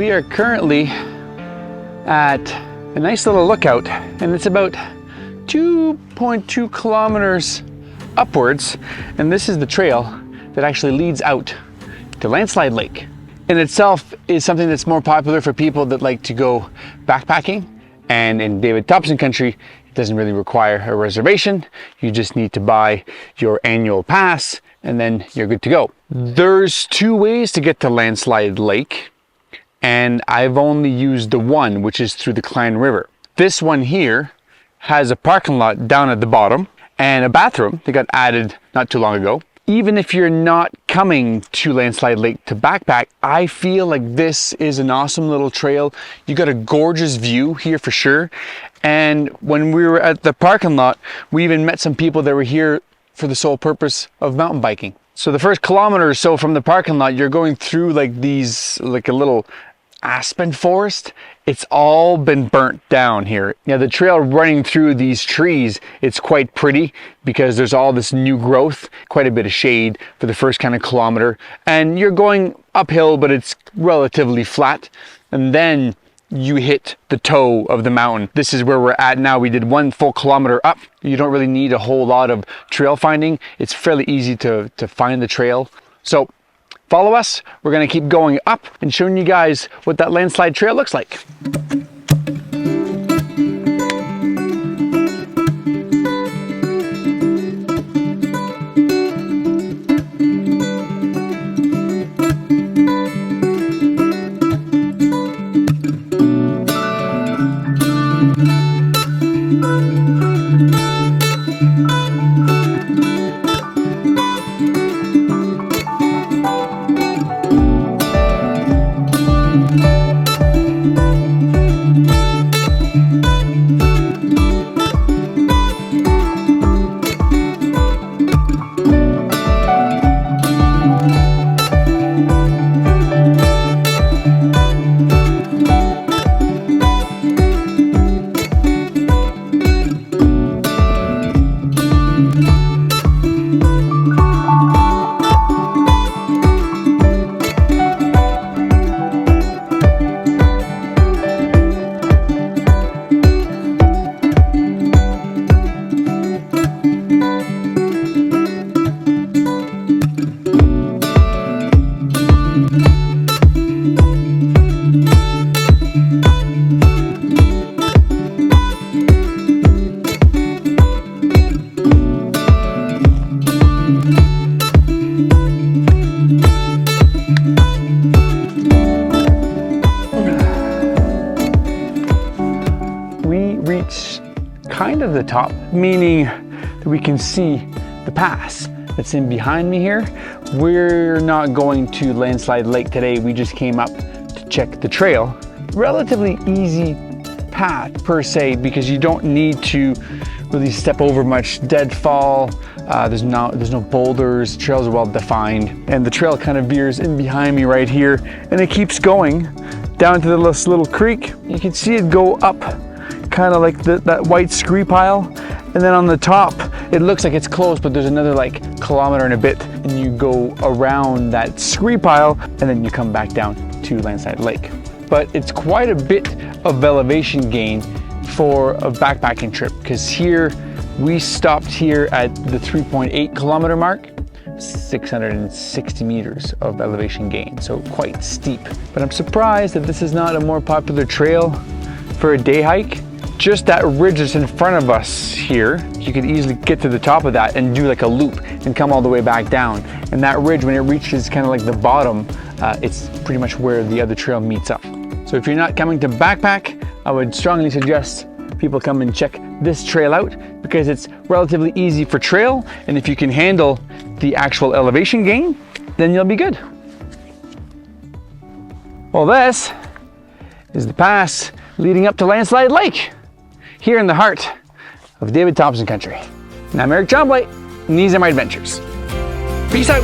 We are currently at a nice little lookout, and it's about 2.2 kilometers upwards, and this is the trail that actually leads out to Landslide Lake. In itself is something that's more popular for people that like to go backpacking, and in David Thompson Country it doesn't really require a reservation. You just need to buy your annual pass and then you're good to go. There's two ways to get to Landslide Lake, and I've only used the one, which is through the Cline River. This one here has a parking lot down at the bottom and a bathroom that got added not too long ago. Even if you're not coming to Landslide Lake to backpack, I feel like this is an awesome little trail. You got a gorgeous view here for sure. And when we were at the parking lot, we even met some people that were here for the sole purpose of mountain biking. So the first kilometer or so from the parking lot, you're going through like a little aspen forest. It's all been burnt down here. Now the trail running through these trees, it's quite pretty because there's all this new growth, quite a bit of shade for the first kind of kilometer, and you're going uphill, but it's relatively flat, and then you hit the toe of the mountain. This is where we're at now. We did 1 full kilometer up. You don't really need a whole lot of trail finding. It's fairly easy to find the trail. So follow us. We're gonna keep going up and showing you guys what that landslide trail looks like. Kind of the top, meaning that we can see the pass that's in behind me here. We're not going to Landslide Lake today. We just came up to check the trail. Relatively easy path per se, because you don't need to really step over much deadfall. There's no boulders. The trails are well defined, and the trail kind of veers in behind me right here, and it keeps going down to this little creek. You can see it go up kind of like that white scree pile, and then on the top it looks like it's close, but there's another like kilometer and a bit, and you go around that scree pile and then you come back down to Landslide Lake. But it's quite a bit of elevation gain for a backpacking trip, because here we stopped here at the 3.8 kilometer mark, 660 meters of elevation gain, so quite steep. But I'm surprised that this is not a more popular trail for a day hike. Just that ridge that's in front of us here, you could easily get to the top of that and do like a loop and come all the way back down. And that ridge, when it reaches kind of like the bottom, it's pretty much where the other trail meets up. So if you're not coming to backpack, I would strongly suggest people come and check this trail out, because it's relatively easy for trail, and if you can handle the actual elevation gain, then you'll be good. Well, this is the pass leading up to Landslide Lake, here in the heart of David Thompson Country. And I'm Tremblay, and these are my adventures. Peace out.